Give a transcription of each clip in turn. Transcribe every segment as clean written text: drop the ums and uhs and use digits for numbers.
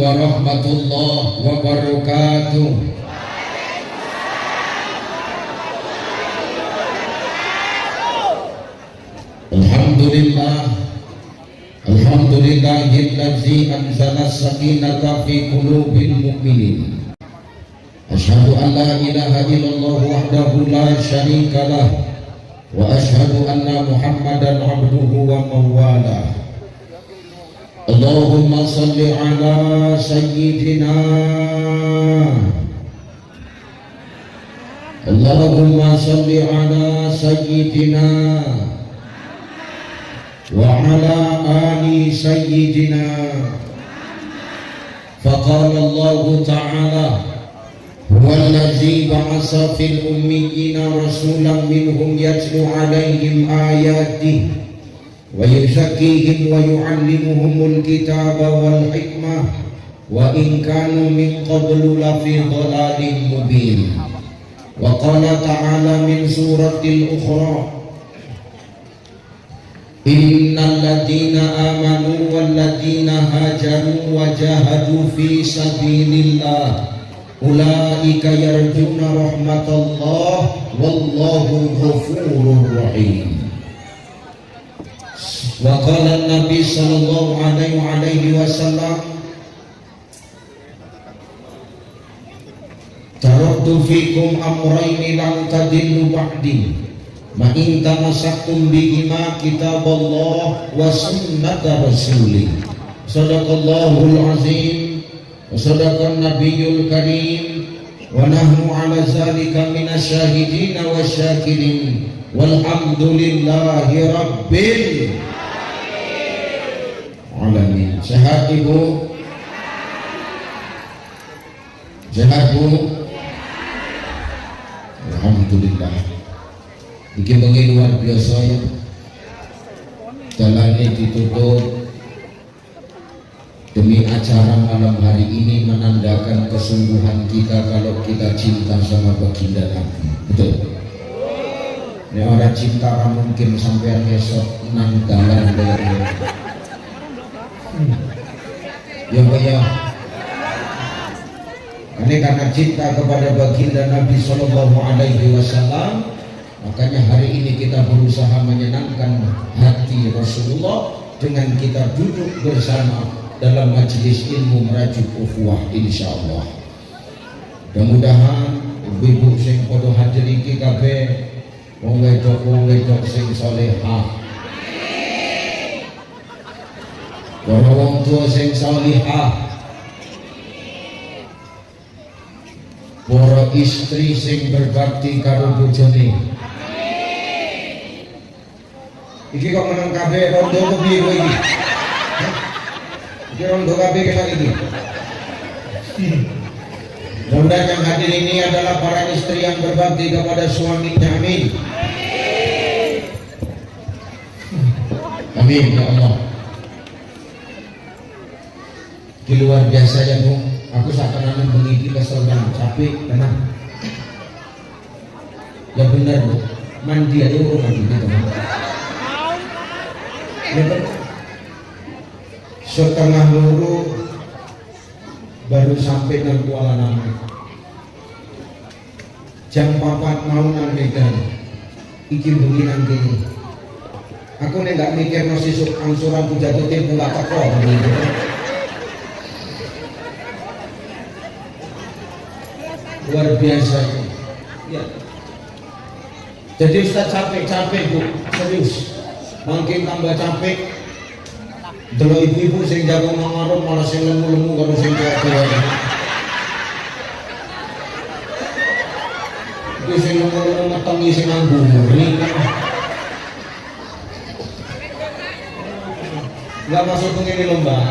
warahmatullahi wabarakatuh. Alhamdulillahilladzi anzala as-sakinata fi qulubil mu'minin. Asyhadu an la ilaha illallah wahdahu la syarika lah wa asyhadu anna Muhammadan abduhu wa mawalah. Allahumma salli ala sayyidina Allahumma salli ala sayyidina wa ala ali sayyidina. Faqala Allah ta'ala huwa allazi ba'asa fil ummiyina rasulan minhum yatlu alaihim ayatihi wa yuzakkihim wa yu'allimuhumul kitaba wal hikmah wa in kanu min qablu lafi dhalalin mubin. Wa qala ta'ala min suratil ukhra innal ladina amanu wal ladina hajaru wa jahadu fi sabilillah ulaika yarjuna rahmatallah wallahu ghafurur rahim. Wa qala Nabi sallallahu alaihi wasallam taraktu fikum amrayni lam tadillu ba'di ma in tamassaktum bihima kitaballah wa sunnata rasulih. Sadaqallahul azim wa sadaqan nabiyyul karim wa nahnu ala zalika minasyahidin wa syakirin walhamdulillahi rabbil alamin. Sehat ibu? Sehat bu? Alhamdulillah. Iki bengi luar biasa ya. Jalannya ditutup demi acara malam hari ini menandakan kesungguhan kita kalau kita cinta sama baginda Nabi. Betul? Ini orang cinta mungkin sampai besok nang dalan dari ya Pak ya. Ini karena cinta kepada baginda Nabi Sallallahu Alaihi Wasallam, makanya hari ini kita berusaha menyenangkan hati Rasulullah dengan kita duduk bersama dalam majelis ilmu merajuk ukhuwah insyaallah. Mudah-mudahan ibu-ibu sing padha hadir iki kabeh wong wedok sing salehah. Para wong tua sing salehah. Para istri sing berbakti karo bojone. Iki kok menang kabeh rondo kepiye kowe iki? Iki rondo kabeh kena iki. Mudah yang hadir ini adalah para istri yang berbakti kepada suaminya. Amin. Amin ya Allah. Di luar biasa ya Bu. Aku seakan-akan bengi kesel dan capek tenang. Ya benar Bu. Mandi aja mandi teman. Setengah luru baru sampai nang Kuala Namu. Jam 4 mau nang Medan. Iki bengi nang kene. Aku nek gak mikir no sesuk angsuran jatuh tempo gak teko. Luar biasa ya. Jadi Ustaz capek Bu, serius. Makin tambah capek. Delok ibu-ibu sing jago mangarep malah sing lemu-lemu karo sing tua-tua. Iki sing lemu-lemu metengi sing ngangguri. Enggak masuk ngene lho, Mbak.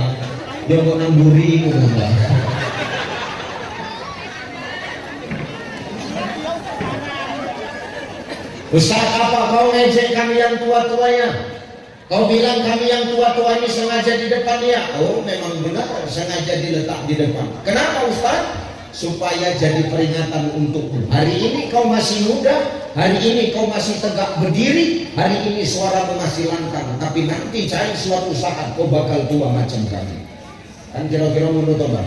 Yo kok namburi ngono, Mbak. Ustaz, apa kau ngejek kami yang tua-tuanya? Kau bilang kami yang tua-tua ini sengaja di depan ya? Oh, memang benar sengaja diletak di depan. Kenapa Ustaz? Supaya jadi peringatan untukmu. Hari ini kau masih muda, hari ini kau masih tegak berdiri, hari ini suaramu masih lantang. Tapi nanti cari suatu saat kau bakal tua macam kami. Kan kira-kira menurut apa?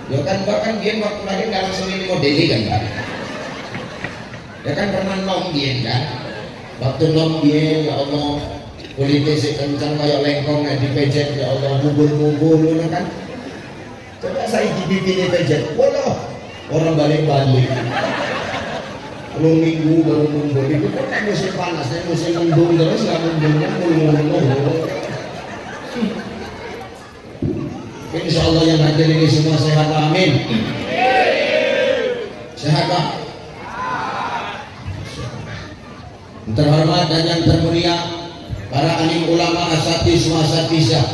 Ya kan bahkan dia waktu lagi nggak langsung ini modeli kan Pak? Ya kan pernah nom dia kan? Waktu nom dia ya Allah kulitnya si kencang kayak lengkong di pejet ya Allah mubul-mubul kan? Coba saya di pipi pejet, waduh orang balik-balik. Belum minggu baru minggu itu kan musim panas, musim mendung terus nggak mendungnya mulu. Insya Allah yang hadir ini semua sehat, amin. Sehat Pak. Terhormat dan yang termulia para alim ulama asatidz wa asatizah,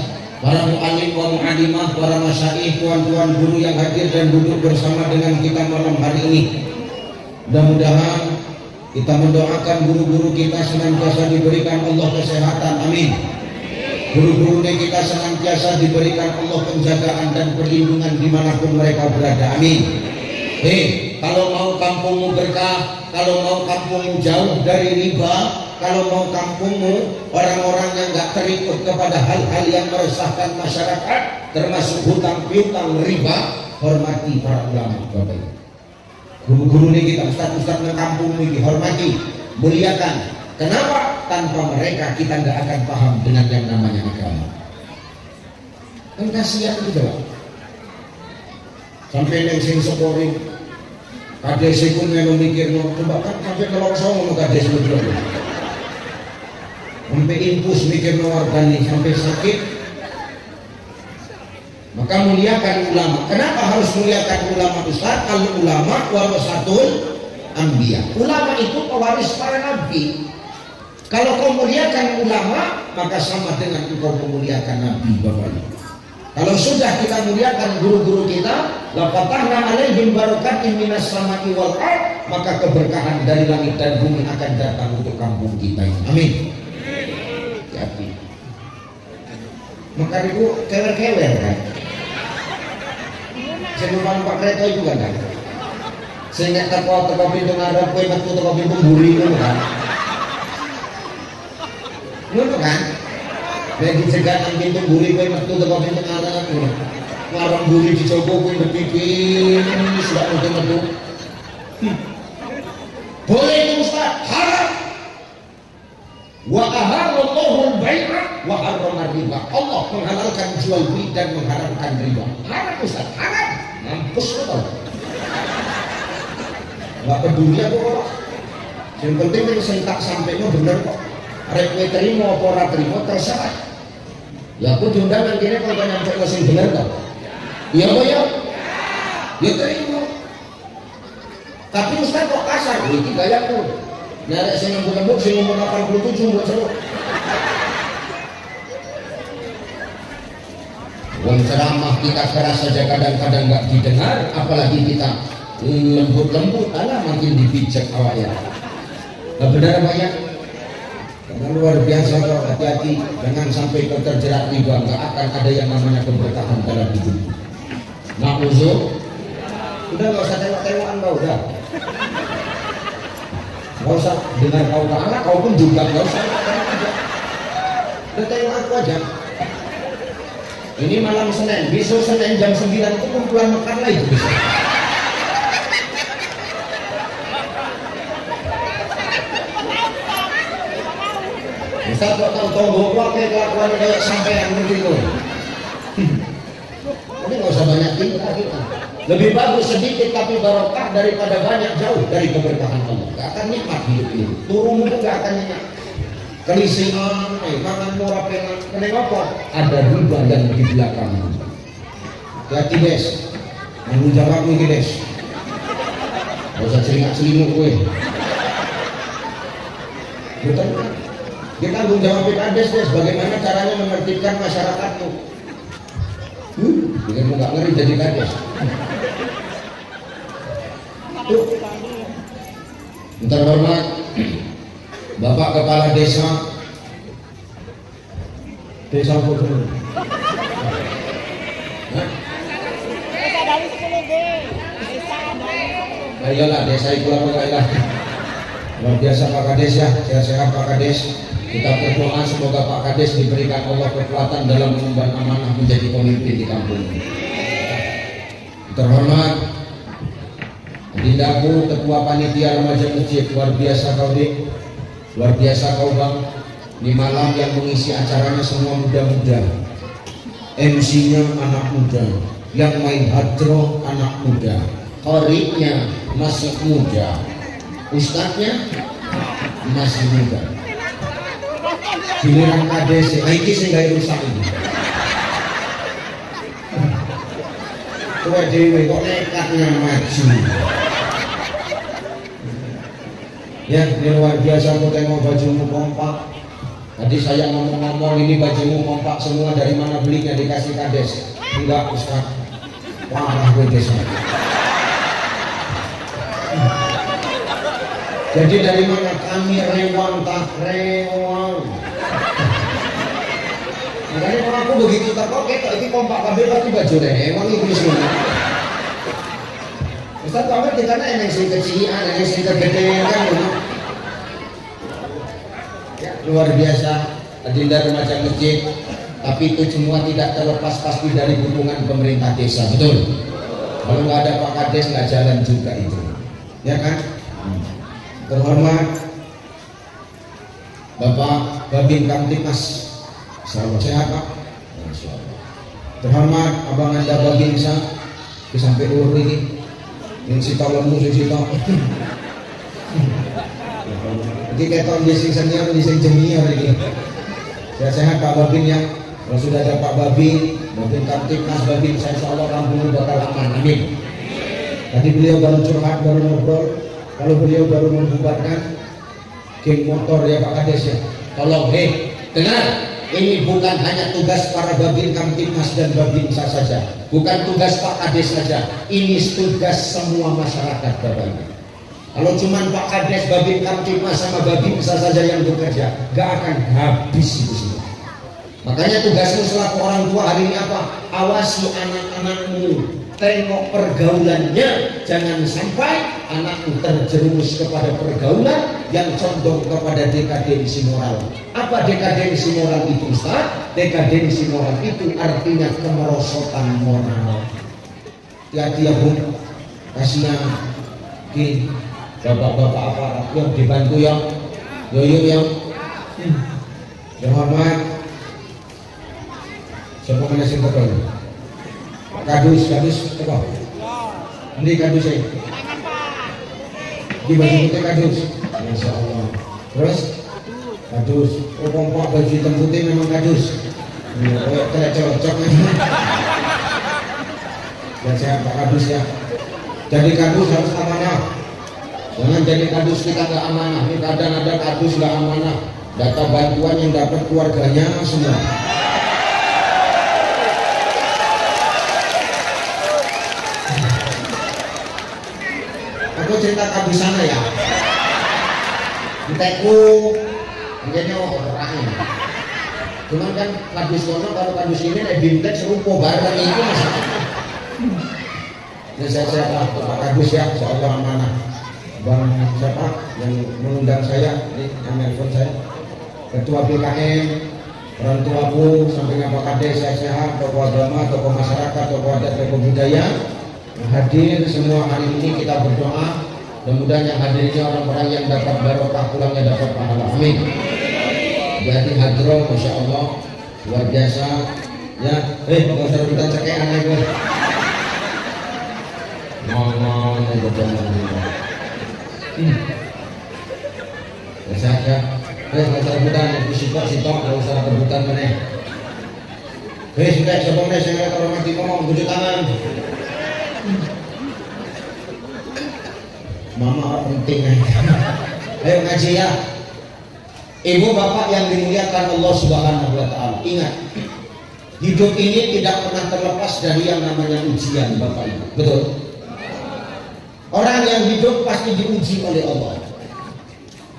para mu'alim wa mu'alimah, para masyaikh, tuan-tuan guru yang hadir dan duduk bersama dengan kita malam hari ini. Mudah-mudahan kita mendoakan guru-guru kita senantiasa diberikan Allah kesehatan, amin. Guru-gurunya kita senantiasa diberikan Allah penjagaan dan perlindungan dimanapun mereka berada, amin. Kalau mau kampungmu berkah, kalau mau kampungmu jauh dari riba, kalau mau kampungmu orang-orang yang gak terikut kepada hal-hal yang meresahkan masyarakat, termasuk hutang piutang riba, hormati para ulama Bapak Ibu. Guru-guru ini kita, ustaz-ustaz di kampung ini hormati, muliakan. Kenapa? Tanpa mereka kita nggak akan paham dengan yang namanya agama. Kan kasihan itu Pak. Sampai yang sing sepori, kades pun yang memikir, coba kan sampai kalau saya mau kades betul. Sampai impus mikir warga nih sampai sakit. Maka muliakan ulama. Kenapa harus muliakan ulama Ustaz? Al ulama warasatul anbiya. Ulama itu pewaris para nabi. Kalau kau muliakan ulama, maka sama dengan engkau memuliakan nabi Bapak Ibu. Kalau sudah kita muliakan guru-guru kita, la fatahna alaihim barakatin minas samai wal ard, maka keberkahan dari langit dan bumi akan datang untuk kampung kita ini. Amin. Hati. Maka itu kewer-kewer kan. Senumpang Pak Kereta itu kan, sehingga teko pintu ngarep kowe metu teko pintu mburi ngono kan. Ngono kan? Lagi cegat nang pintu mburi kowe metu teko pintu ngarep ngono. Warung mburi dicoba kowe berpikir sudah metu. Boleh itu Ustaz, haram. Wa ahallallahu al-bai'a wa harrama riba. Allah menghalalkan jual beli dan mengharamkan riba. Haram Ustaz, haram. Mampus betul. Gak peduli aku kok. Yang penting yang sentak sampainya bener kok. Arek kowe terima apa ora terima terserah. Ya aku diundang nantinya kalau kan nyampe ke sing bener kok. Iya apa ya? Ya terima. Tapi Ustaz kok kasar, iki gayaku. Nyarek sing lembut-lembut sing umur 87 buat seru. Wong ceramah kita keras saja kadang-kadang nggak didengar, apalagi kita lembut-lembut, alah makin dipijak awaknya. Nah, benar Pak ya? Karena luar biasa kok, hati-hati jangan sampai kau terjerat riba, nggak akan ada yang namanya keberkahan dalam hidup. Ma'uzur, udah nggak usah tengok-tengokan kau udah. Nggak usah dengar kau kalah, kau pun juga nggak usah. Udah tengok aku aja. Ini malam Senin, besok Senin jam 9 itu kumpulan makan lagi bisa. Bisa kok tahu bahwa kayak kelakuan kayak sampean begitu. Tapi nggak usah banyak tingkah kita. Lebih bagus sedikit tapi barokah daripada banyak jauh dari keberkahan Allah. Gak akan nikmat hidup ini. Turun itu gak akan nikmat. Kelisian, makan murah pengen apa? Ada riba yang di belakang. Hati des, tanggung jawab nih des. Gak usah celingak-celinguk gue. Betul kan? Kita tanggung jawab kita des, bagaimana caranya menertibkan masyarakat tuh. Bikin mau gak ngeri jadi kades. Tuh, terhormat Bapak Kepala Desa Bogor. Ayolah desa itu apa lah. Luar biasa Pak Kades ya, sehat-sehat Pak Kades. Kita berdoa semoga Pak Kades diberikan Allah kekuatan dalam mengemban amanah menjadi pemimpin di kampung ini. Terhormat Adindaku Ketua Panitia Remaja Masjid, luar biasa kau Dik, luar biasa kau Bang. Di malam yang mengisi acaranya semua muda-muda, MC-nya anak muda, yang main hadroh anak muda, koriknya masih muda, ustadznya masih muda. Giliran kades iki sing gawe rusak ini. Kowe dhewe kok nekatnya maju. Ya, ini luar biasa. Aku tengok bajumu kompak. Tadi saya ngomong-ngomong ini bajumu kompak semua, dari mana belinya? Dikasih kades? Enggak Ustaz, parah gue desa. Jadi dari mana? Kami rewang tak rewang. Makanya kalau aku begitu terkoket, ini kompak kabel pasti baju rewang ini semua. Ustaz kamu kita eneng sing kecilan, eneng sing kegedean kan. Ya, luar biasa Adinda Remaja Masjid, tapi itu semua tidak terlepas pasti dari dukungan pemerintah desa, betul? Kalau nggak ada Pak Kades nggak jalan juga itu, ya kan? Terhormat Bapak Babin Kamtipmas, selamat sehat Pak. Terhormat Abang Anda Babin Sa, sampai ulur ini, yang si tolongmu si tolong. Jadi kayak tahun dising senior, dising junior ini. Sehat Pak Babin ya. Kalau sudah ada Pak Babin, Babin Kamtipmas, Babin, saya insya Allah kampung bakal aman, amin. Tadi beliau baru curhat, baru ngobrol. Kalau beliau baru membubarkan geng motor ya Pak Kades ya. Tolong, dengar, ini bukan hanya tugas para Babin Kamtipmas dan Babin saja. Bukan tugas Pak Kades saja. Ini tugas semua masyarakat Bapak Ibu. Kalau cuma Pak Kades, Babin Kamtipmas sama Babin saja yang bekerja, gak akan habis itu semua. Makanya tugasmu selaku orang tua hari ini apa? Awasi anak-anakmu, tengok pergaulannya, jangan sampai anakmu terjerumus kepada pergaulan yang condong kepada dekadensi moral. Apa dekadensi moral itu Ustaz? Dekadensi moral itu artinya kemerosotan moral. Hati-hati ya Bu, kasihan bapak-bapak aparat yang dibantu yang yang hormat. Siapa mana sih betul? Kadus apa? Ini kadus saya. Di baju putih kadus. Masya Allah. Terus kadus. Oh pompa baju hitam putih memang kadus. Tidak cocok. Dan saya Pak Kadus ya. Jadi kadus harus amanah. Jangan jadi kadus kita nggak amanah. Ini kadang ada kadus nggak amanah. Data bantuan yang dapat keluarganya semua. Aku cerita kadus sana ya. Enteku, menjadi orang. Cuman kan kadus kono kalau kadus ini naik bintek serupa bareng itu masalah. Nah saya Pak Kadus ya, seolah amanah. Bang siapa yang mengundang saya, ini yang nelfon saya, Ketua BKM, orang tuaku, samping Pak Kades, saya sehat, tokoh agama, tokoh masyarakat, tokoh adat, tokoh budaya, hadir semua hari ini. Kita berdoa, mudah-mudahan yang hadirnya orang-orang yang dapat barokah, pulangnya dapat pahala, amin. Jadi hadroh, Masya Allah, luar biasa. Ya, nggak usah kita cekek anak gue. Mau sehat ya. Nggak usah rebutan, sitok, nggak usah rebutan mana. Sudah, siapa mana saya kalau mati ngomong, tujuh tangan. Mama penting. Ayo ngaji ya. Ibu bapak yang dimuliakan Allah Subhanahu wa Ta'ala, ingat, hidup ini tidak pernah terlepas dari yang namanya ujian Bapak Ibu. Betul? Orang yang hidup pasti diuji oleh Allah.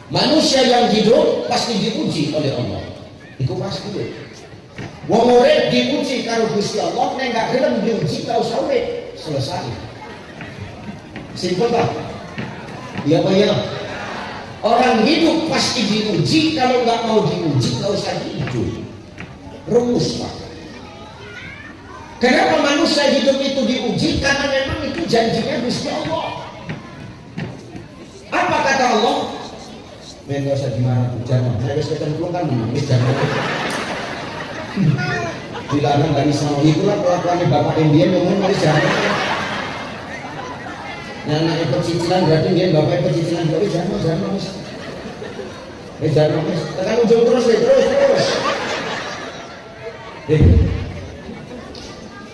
Manusia yang hidup pasti diuji oleh Allah. Itu pasti. Wong urip diuji karo Gusti Allah, nek gak gelem diuji karo urip, selesai. Simpel tak? Iya Pak ya. Orang hidup pasti diuji, kalau nggak mau diuji nggak usah hidup. Rumus Pak. Kenapa manusia hidup itu diuji? Karena memang itu janjinya Gusti Allah. Apa kata Allah? Nggak usah gimana, jangan. Saya harus ketemu kan menangis jangan. Dilarang nggak bisa. Itulah kelakuannya Bapak Indian yang ngomong jangan. Yang anak ikut cicilan berarti dia Bapak ikut cicilan berarti jangan mas. Jangan mas. Tekan ujung terus.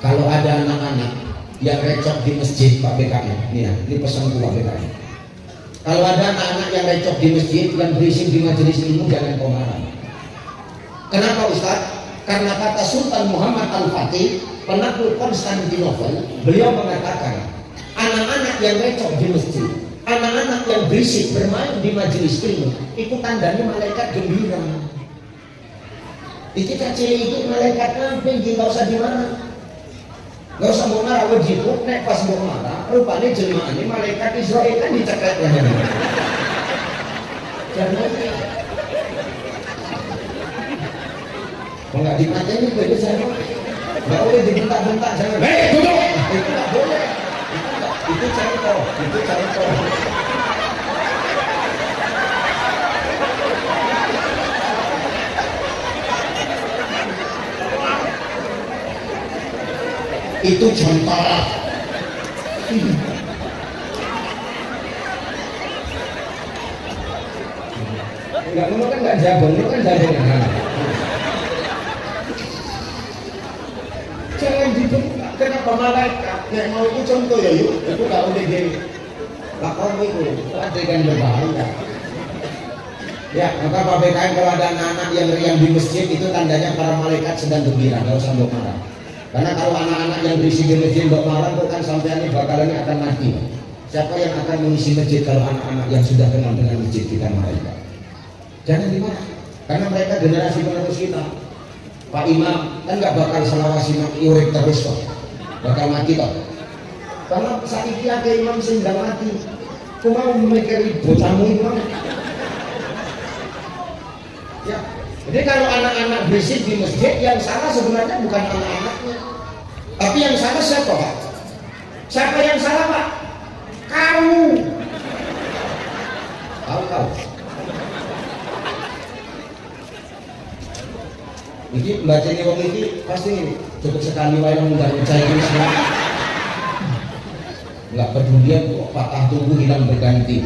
Kalau ada anak-anak yang recok di masjid Pak BKM, ini pesan Pak BKM. Kalau ada anak-anak yang recok di masjid yang berisik di majelis ilmu, jangan kau marah. Kenapa Ustaz? Karena kata Sultan Muhammad Al-Fatih, penakluk Konstantinopel, beliau mengatakan anak-anak yang recok di masjid, anak-anak yang berisik bermain di majelis ilmu, itu tandanya malaikat gembira. Iki kecil itu malaikat namping, nggak usah dimarah, nggak usah mau marah wajib. Nek pas mau marah, rupanya jemaah ini malaikat Israel kan dicekek lah. Jangan. Enggak dimateni beda sama. Enggak boleh dibentak-bentak, jangan. Hei, duduk. Itu enggak boleh. Itu contoh. Itu contoh. Enggak ngono kan enggak jabon, itu kan jabon. Jangan dibentak. Kenapa malaikat? Nek mau itu contoh ya yuk. Itu enggak boleh di lakon itu. Adegan berbahaya. Ya, maka Pak BKM kalau ada anak-anak yang riang di masjid itu tandanya para malaikat sedang gembira, enggak usah mbok marah. Karena kalau anak-anak yang berisi di masjid mbok marah, kok kan sampean ini bakalan akan mati. Siapa yang akan mengisi masjid kalau anak-anak yang sudah kenal dengan masjid kita malaikat? Jangan dimarah. Karena mereka generasi penerus kita. Pak Imam kan nggak bakal selawasi urip terus kok, bakal mati kok. Karena saat ini ada imam sehingga mati. Kau mau memikir bocahmu itu mana? Ya, jadi kalau anak-anak berisik di masjid, yang salah sebenarnya bukan anak-anaknya, tapi yang salah siapa Pak? Siapa yang salah Pak? Kamu. Kau. Jadi baca ini wong ini pasti cukup sekali wae nggak percaya ini semua. Nggak pedulian kok patah tubuh hilang berganti.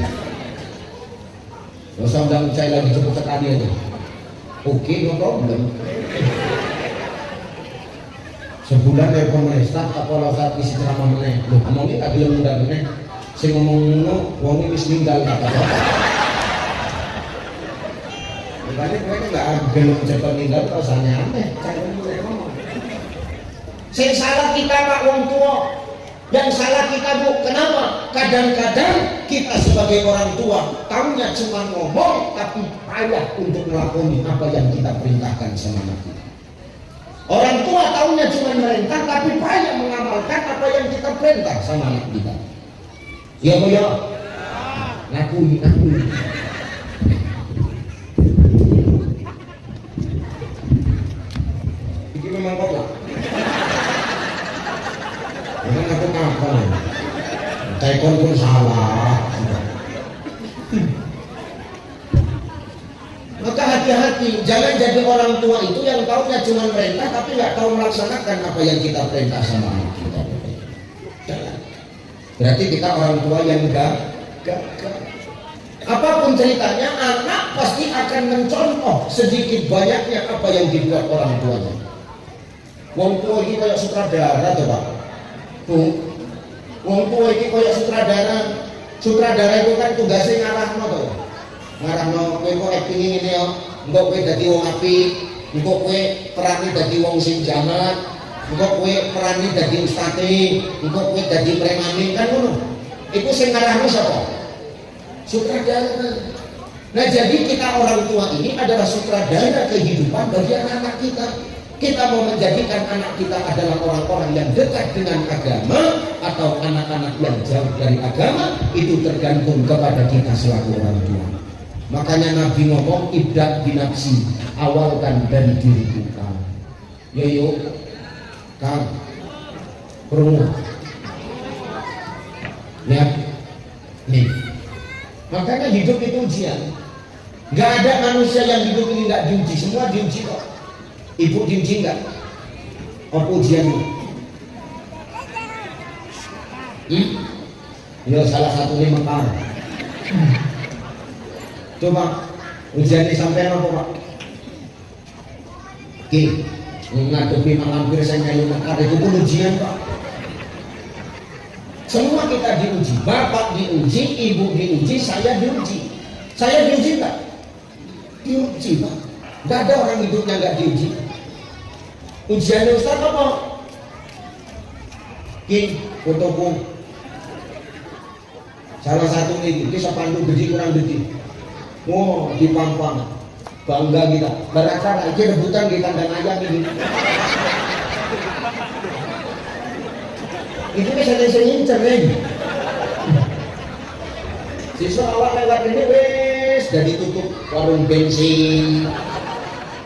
Nggak usah nggak percaya lagi, cukup sekali aja. Oke, no problem. Sebulan dari pemerintah kalau saat isi ceramah meneh, loh ngomongnya nggak bilang mudah meneh. Saya ngomong wong ini wis ninggal kata. Makanya mereka nggak gelem cepat meninggal, rasanya aneh. Yang salah kita Pak wong tua, yang salah kita Bu. Kenapa? Kadang-kadang kita sebagai orang tua tahunya cuma ngomong, tapi payah untuk melakoni apa yang kita perintahkan sama anak kita. Orang tua tahunya cuma merintah, tapi payah mengamalkan apa yang kita perintah sama anak kita. Ya Bu ya, ngakui. Memang kok lah. Memang aku ngapa? Tekon pun salah. Maka hati-hati, jangan jadi orang tua itu yang taunya cuma perintah tapi nggak tahu melaksanakan apa yang kita perintah sama anak kita. Jangan. Berarti kita orang tua yang enggak. Apapun ceritanya, anak pasti akan mencontoh sedikit banyaknya apa yang dibuat orang tuanya. Wong tua ini kayak sutradara tuh Pak. Wong tua ini kayak sutradara. Sutradara itu kan tugasnya ngarahno tuh. Ngarahno kowe kok acting ngene yo, engko kowe dadi wong apik, engko kowe perane dadi wong sing jahat, engko kowe perane dadi ustate, engko kowe dadi premane kan ngono. Iku sing ngarahno sapa? Sutradara. Nah jadi kita orang tua ini adalah sutradara kehidupan bagi anak-anak kita. Kita mau menjadikan anak kita adalah orang-orang yang dekat dengan agama atau anak-anak yang jauh dari agama, itu tergantung kepada kita selaku orang tua. Makanya Nabi ngomong ibda binafsi, awalkan dari diriku Kang. Yo Kang, perlu lihat nih. Makanya hidup itu ujian. Nggak ada manusia yang hidup ini nggak diuji, semua diuji kok. Ibu diuji nggak? Apa ujianmu? Ya salah satunya mekar. Coba ujiannya sampai apa Pak? Oke, ngadepi malampir saya nyayu mekar itu pun ujian Pak. Semua kita diuji, bapak diuji, ibu diuji, saya diuji. Saya diuji tak? Diuji Pak. Gak ada orang hidupnya gak diuji. Ujiannya Ustaz apa? Ki, fotoku. Salah satu ini sepandu gede kurang gede. Oh, di Pampang. Bangga kita. Barangkali ini rebutan di kandang ayam ini. Itu bisa ngincer nih. Siswa awak lewat ini wes jadi tutup warung bensin,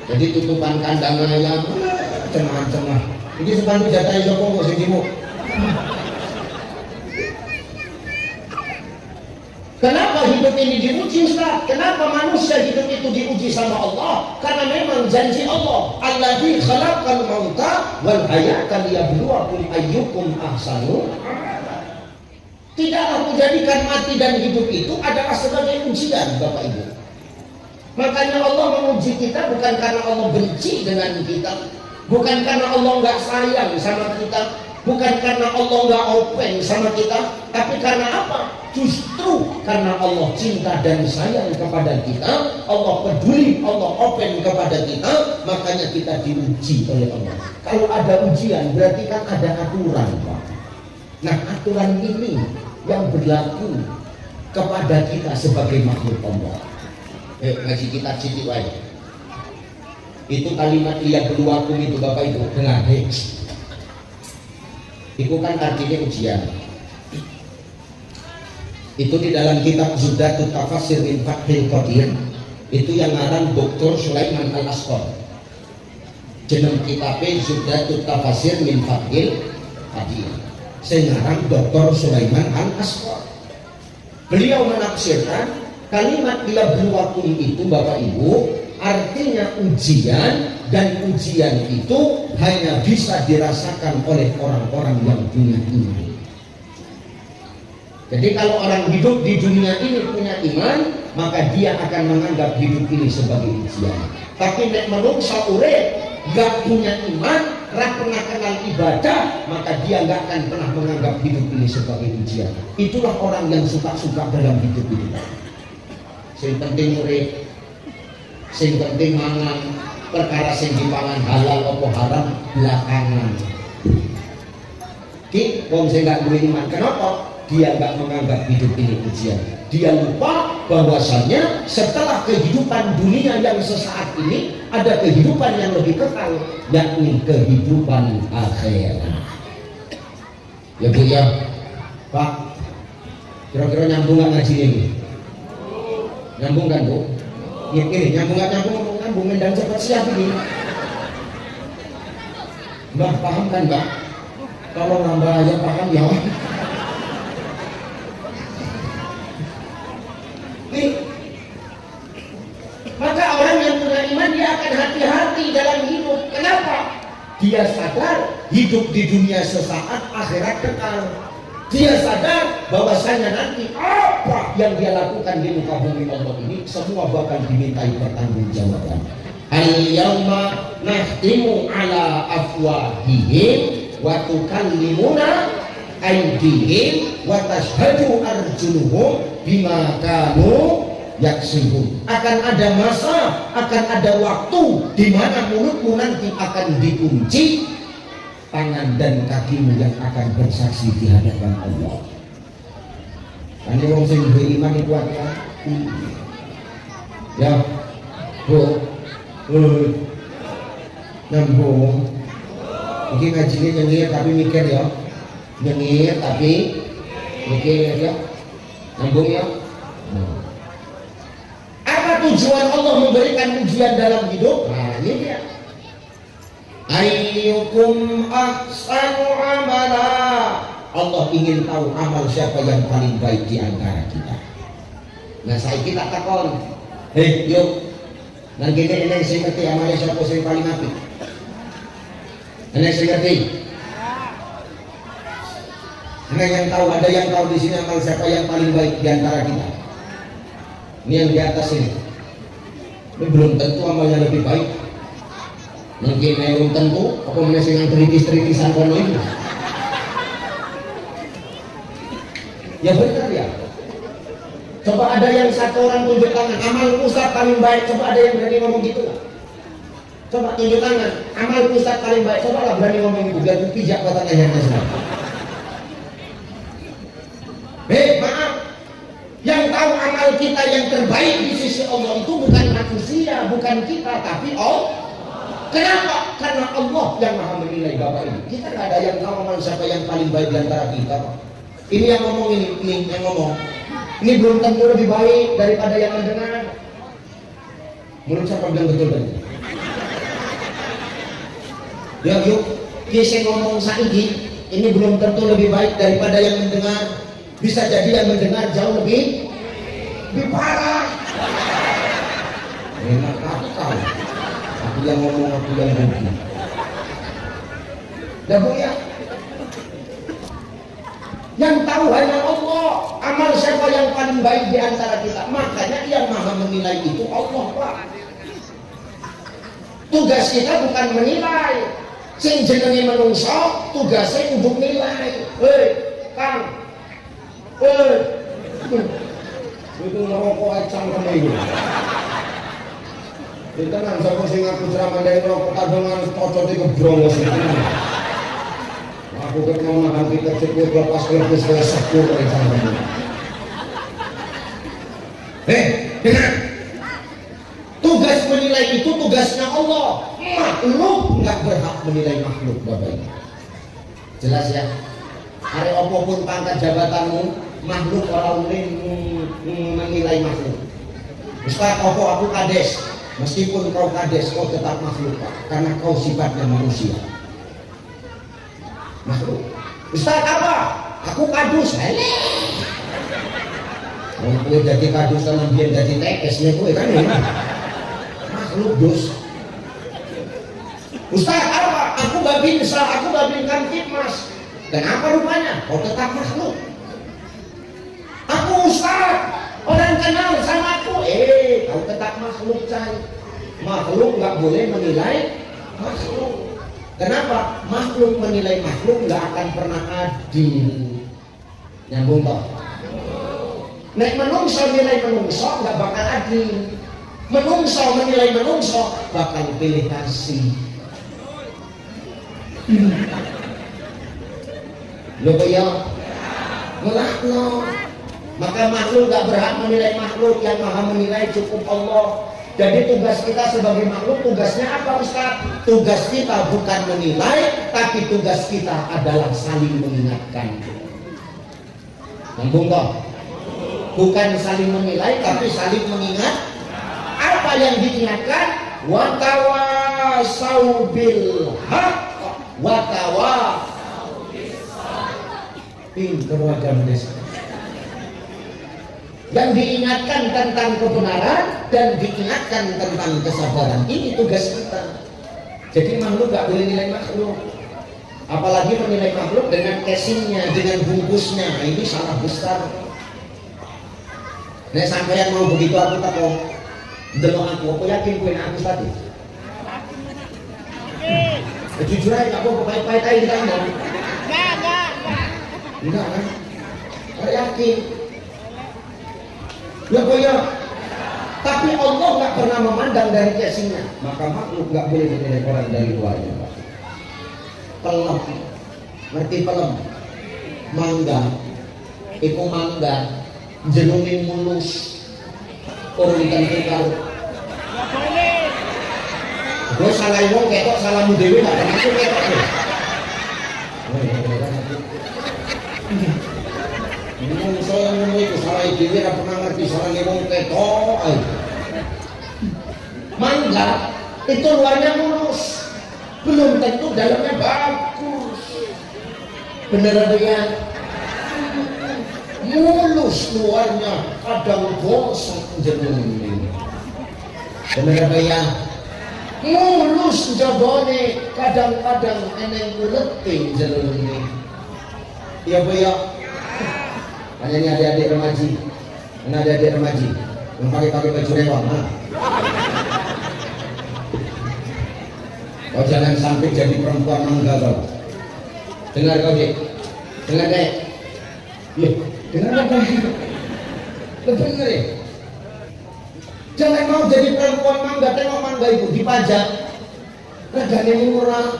jadi tutupan kandang ayam, cemah-cemah. Ini sepandu jatai sopong kok sini. Kenapa hidup ini diuji Ustaz? Kenapa manusia hidup itu diuji sama Allah? Karena memang janji Allah, Alladzi khalaqal mauta wal hayata liyabluwakum ayyukum ahsanu. Tidaklah menjadikan mati dan hidup itu adalah sebagai ujian Bapak Ibu. Makanya Allah menguji kita bukan karena Allah benci dengan kita, bukan karena Allah nggak sayang sama kita, bukan karena Allah nggak open sama kita, tapi karena apa? Justru karena Allah cinta dan sayang kepada kita, Allah peduli, Allah open kepada kita, makanya kita diuji oleh Allah. Kalau ada ujian berarti kan ada aturan Pak. Nah aturan ini yang berlaku kepada kita sebagai makhluk Allah. Ngaji kita citi wae. Itu kalimat liyabluwakum itu Bapak Ibu dengar. Itu kan artinya ujian. Itu di dalam kitab Zuhdatut Tafasir min Fathil Qadir. Itu yang ngarang Dr. Sulaiman Al-Asqar. Jeneng kitabnya Zuhdatut Tafasir min Fathil Qadir. Saya ngarang Dr. Sulaiman Al-Asqar. Beliau menafsirkan kalimat liyabluwakum itu Bapak Ibu artinya ujian, dan ujian itu hanya bisa dirasakan oleh orang-orang yang punya iman. Jadi kalau orang hidup di dunia ini punya iman, maka dia akan menganggap hidup ini sebagai ujian. Tapi nek menungsa urip gak punya iman, ra pernah kenal ibadah, maka dia gak akan pernah menganggap hidup ini sebagai ujian. Itulah orang yang suka-suka dalam hidup ini. Sing penting urip, sing penting mangan, perkara sing dipangan halal apa haram belakangan. Ki wong sing gak duwe iman, kenapa? Dia nggak menganggap hidup ini ujian. Dia lupa bahwasannya setelah kehidupan dunia yang sesaat ini ada kehidupan yang lebih kekal, yakni kehidupan akhirat. Ya Bu ya, Pak. Kira-kira nyambung nggak ngaji ini? Nyambung kan Bu? Ini nyambung nggak nyambung mendang cepat siap ini. Mbak paham kan Mbak? Kalau nambah aja paham ya. Maka orang yang punya iman dia akan hati-hati dalam hidup. Kenapa? Dia sadar hidup di dunia sesaat, akhirat kekal. Dia sadar bahwasanya nanti apa yang dia lakukan di muka bumi Allah ini semua bakal dimintai pertanggungjawaban. Al-yawma nahtimu ala afwahihim wa tukallimuna aydihim wa tashhadu arjuluhum bima kanu yaksibun. Akan ada masa, akan ada waktu di mana mulutmu nanti akan dikunci, tangan dan kakimu yang akan bersaksi di hadapan Allah. Ini orang yang beriman itu apa? Ya, Bu, nyambung. Mungkin ngajinya nyengir tapi mikir ya, nyengir tapi mikir ya, nyambung ya. Apa tujuan Allah memberikan ujian dalam hidup? Nah, ini dia. Ayyukum ahsanu amala. Allah ingin tahu amal siapa yang paling baik di antara kita. Nah, saya kita takon. Hei, yuk. Nang gini ini saya ngerti amalnya siapa yang paling apik. Ini saya ngerti. Ada yang tahu di sini amal siapa yang paling baik di antara kita. Ini yang di atas ini. Ini belum tentu amalnya lebih baik. Mungkin belum tentu. Apa masih yang teritis-teritisan kono itu? Ya benar ya. Coba ada yang satu orang tunjuk tangan. Amal Ustaz paling baik. Coba ada yang berani ngomong gitu lah. Coba tunjuk tangan. Amal Ustaz paling baik. Coba lah berani ngomong gitu. Biar pijak kata lehernya semua. Maaf. Yang tahu amal kita yang terbaik di sisi Allah itu bukan manusia, bukan kita, tapi Allah. Kenapa? Karena Allah yang maha menilai Bapak ini. Kita nggak ada yang tahu amal siapa yang paling baik di antara kita. Ini yang ngomong ini yang ngomong. Ini belum tentu lebih baik daripada yang mendengar. Menurut siapa bilang betul tadi? Ya yuk, kisah ngomong saiki ini belum tentu lebih baik daripada yang mendengar. Bisa jadi yang mendengar jauh lebih parah. Enak akal. Aku yang ngomong, aku yang rugi. Ya Bu ya. Yang tahu hanya Allah. Amal siapa yang paling baik di antara kita. Makanya yang maha menilai itu Allah Pak. Tugas kita bukan menilai. Sing jenenge menungso, tugasnya untuk nilai. Hei, Kang. Itu ngerokok acang kena itu. Kita kan sama sing aku ceramah dari rokok kadang cocok di kebrongos itu. Aku ketemu makan kita cepet lepas kertas selesai dari sana. Dengar. Tugas menilai itu tugasnya Allah. Makhluk nggak berhak menilai makhluk Bapak. Jelas ya. Hari apapun pangkat jabatanmu, makhluk orang lain menilai makhluk. Ustaz, aku kades. Meskipun kau kades, kau tetap makhluk Pak. Karena kau sifatnya manusia. Makhluk. Ustaz apa? Aku kadus. Kalau kue jadi kadus sama dia jadi tekesnya kue kan ya. Makhluk dus. Ustaz apa? Aku babin Kamtibmas. Kenapa rupanya? Kau tetap makhluk. Aku Ustaz, orang kenal sama aku. Kau tetap makhluk Cai. Makhluk nggak boleh menilai makhluk. Kenapa? Makhluk menilai makhluk nggak akan pernah adil. Nyambung toh? Nek menungso nilai menungso nggak bakal adil. Menungso menilai menungso bakal pilih kasih. Loh ya, melakno. Maka makhluk gak berhak menilai makhluk. Yang maha menilai cukup Allah. Jadi tugas kita sebagai makhluk, tugasnya apa Ustaz? Tugas kita bukan menilai, tapi tugas kita adalah saling mengingatkan. Nyambung toh? Bukan saling menilai, tapi saling mengingat. Apa yang diingatkan? Watawasau bil haq watawasau bis sabr. Pinter wajah desa. Yang diingatkan tentang kebenaran dan diingatkan tentang kesabaran. Ini tugas kita. Jadi makhluk gak boleh nilai makhluk. Apalagi menilai makhluk dengan casingnya, dengan bungkusnya. Ini salah besar. Nah sampai yang mau begitu aku tak mau delok aku yakin gue aku tadi. Jujur aja aku pahit-pahit aja kita ngomong. Enggak kan? Saya yakin. Ya boya. Tapi Allah nggak pernah memandang dari casingnya. Maka makhluk nggak boleh menilai orang dari luarnya. Pelem, ngerti pelem? Mangga, iku mangga, jenungin mulus, orang ikan tukar. Gue salah ngomong ketok salahmu dewi nggak pernah aku ketok. Ngomong saya ngomong itu salah dewi nggak pernah ngerti salah ngomong ketok. Mangga itu luarnya mulus, belum tentu dalamnya bagus. Bener apa ya? Mulus luarnya, kadang gosong jernih. Bener apa ya? Mulus jabone, kadang-kadang eneng uleting jernih. Iya bu ya? Hanya ini adik-adik remaji, mana adik-adik remaji yang pakai baju rewang, kau jangan sampai jadi perempuan mangga kau. Dengar kau dek, dengar dek, ya, dengar kau. Dengar ya. Jangan mau jadi perempuan mangga, tengok mangga itu dipajak, regane murah,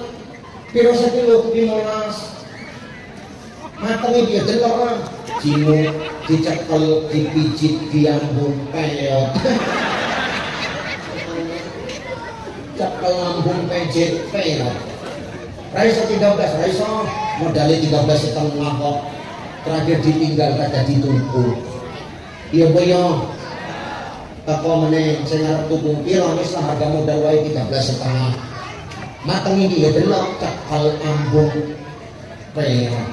piro sekilo 15. Matangnya dia delok, cimu, dicekel, dipijit, diambung, peyot. Cekel lambung pejit, peyot. Raiso 13, Raiso modalnya 13,5 kok. Terakhir ditinggal kada ditunggu. Iya boyo. Teko meneh sing arep tuku piro wis lah harga modal wae 13,5. Matangnya dia delok, cekel lambung, peyot.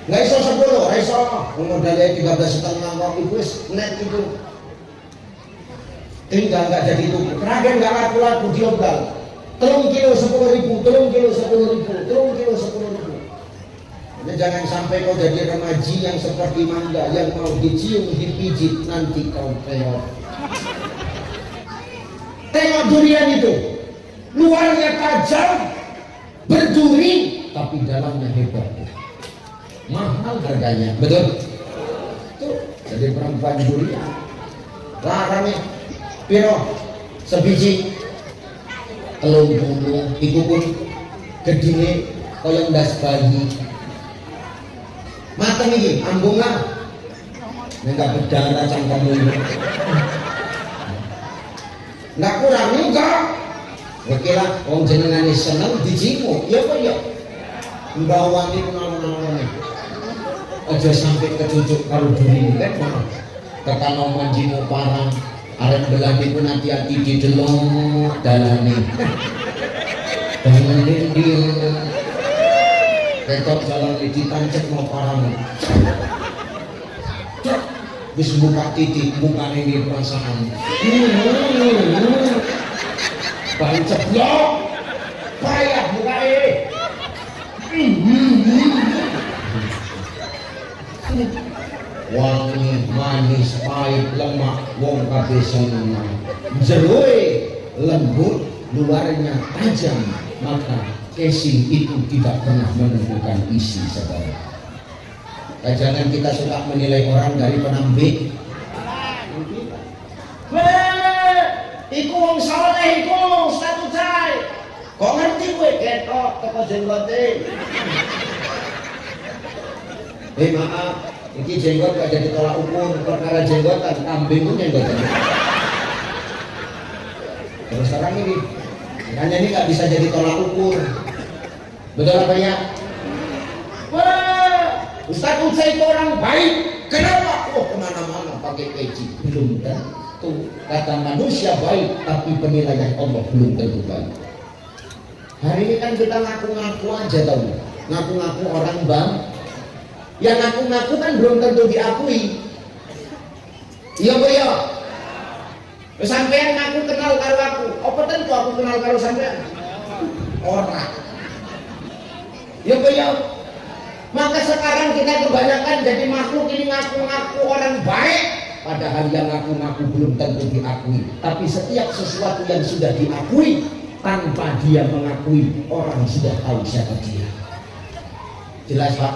Nggak iso 10, nggak iso. Modalnya 13,5 kok itu wis net itu. Tinggal nggak jadi itu. Terakhir nggak laku diobral. 3 kilo 10.000, 3 kilo 10.000, 3 kilo 10.000. Jadi jangan sampai kau jadi remaji yang seperti mangga yang mau dicium, dipijit, nanti kau peot. Tengok durian itu, luarnya tajam, berduri, tapi dalamnya hebat. Mahal harganya, betul? Tuh, jadi perempuan durian. Larangnya, piro, sebiji, telung bulu, itu pun gedine, koyong das bayi. Mateng ini, ambungan, nggak berdarah cangkem ini. Nggak kurang enggak. Wakila, orang jenengan seneng dijimu, ya apa ya? Mbawang ini kenal-kenal. Aja sampai kecucuk kalau duri kan tekan omongan jimu parang aren belani pun hati-hati di delok dalane dalane dia ketok jalan di tancep mau parang bis buka titik bukan ini perasaan tancep lo payah buka wangi, manis, pahit, lemak, wong kabeh seneng. Jerue lembut, luarnya tajam, maka casing itu tidak pernah menentukan isi saudara. Jangan kita suka menilai orang dari penampilan. Iku wong saleh iku status saya. Kok ngerti kowe ketok teko jenggote? Maaf, ini jenggot gak jadi tolak ukur, perkara jenggotan, kambing pun jenggotan. Terus sekarang ini, hanya ini gak bisa jadi tolak ukur. Betul apa ya? Wah, Ustaz Utsai itu orang baik. Kenapa? Oh, kemana-mana pakai peci. Belum tentu. Kata manusia baik, tapi penilaian Allah belum tentu baik. Hari ini kan kita ngaku-ngaku aja tau. Ngaku-ngaku orang bang. Yang ngaku-ngaku kan belum tentu diakui. Iya bu ya. Sampean ngaku kenal karo aku. Apa tentu aku kenal karo sampean? Orang. Iya bu ya. Maka sekarang kita kebanyakan jadi makhluk ini ngaku-ngaku orang baik. Padahal yang ngaku-ngaku belum tentu diakui. Tapi setiap sesuatu yang sudah diakui tanpa dia mengakui, orang sudah tahu siapa dia. Jelas Pak?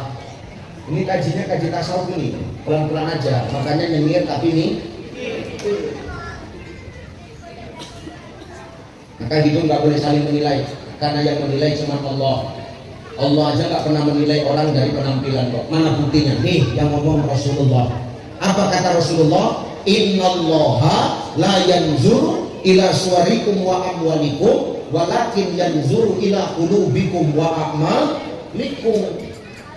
Ini kajinya kaji tasawuf ini, pelan-pelan aja, makanya nyengir tapi ini. Maka gitu nggak boleh saling menilai, karena yang menilai cuma Allah. Allah aja nggak pernah menilai orang dari penampilan kok. Mana buktinya? Nih yang ngomong Rasulullah. Apa kata Rasulullah? Innallaha la yanzuru ila suwarikum wa amwalikum, walakin yanzuru ila qulubikum wa a'malikum.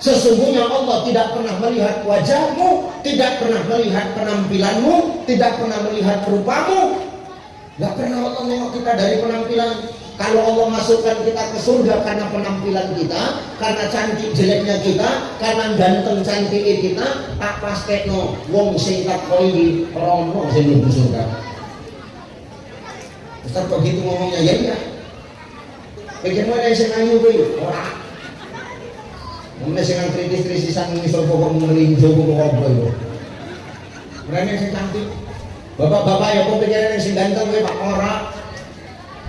Sesungguhnya Allah tidak pernah melihat wajahmu, tidak pernah melihat penampilanmu, tidak pernah melihat rupamu, Gak pernah Allah nengok kita dari penampilan. Kalau Allah masukkan kita ke surga karena penampilan kita, karena cantik jeleknya kita, karena ganteng cantiknya kita, tak pastekno wong sing tak koi rono sing mlebu surga. Ustaz kok gitu ngomongnya? Ya iya. Bagaimana yang sing ayu kuwi? Ora. Mun sing kritis-kritisan ngisor pokok melinjo kok ngobrol. Mereka sing cantik. Bapak-bapak ya kok pikiran yang sing ganteng kuwi Pak ora.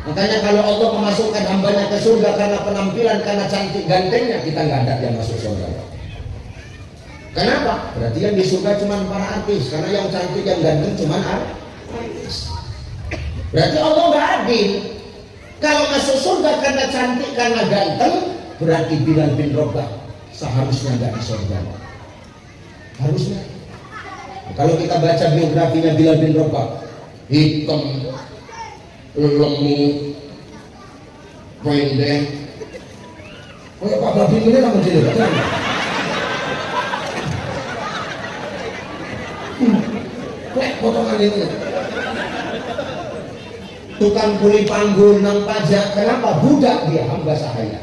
Makanya kalau Allah memasukkan hambanya ke surga karena penampilan, karena cantik gantengnya, kita nggak ada yang masuk surga. Kenapa? Berarti yang di surga cuma para artis, karena yang cantik yang ganteng cuma artis. Berarti Allah nggak adil. Kalau masuk surga karena cantik, karena ganteng, berarti Bilal bin Rabah seharusnya nggak di surga. Harusnya. Kalau kita baca biografinya Bilal bin Rabah, hitam, lemu, pendek. Oh ya Pak Babi ini nama jadi betul. Potongan ini. Tukang kuli panggul nang pajak, kenapa? Budak dia, hamba sahaya.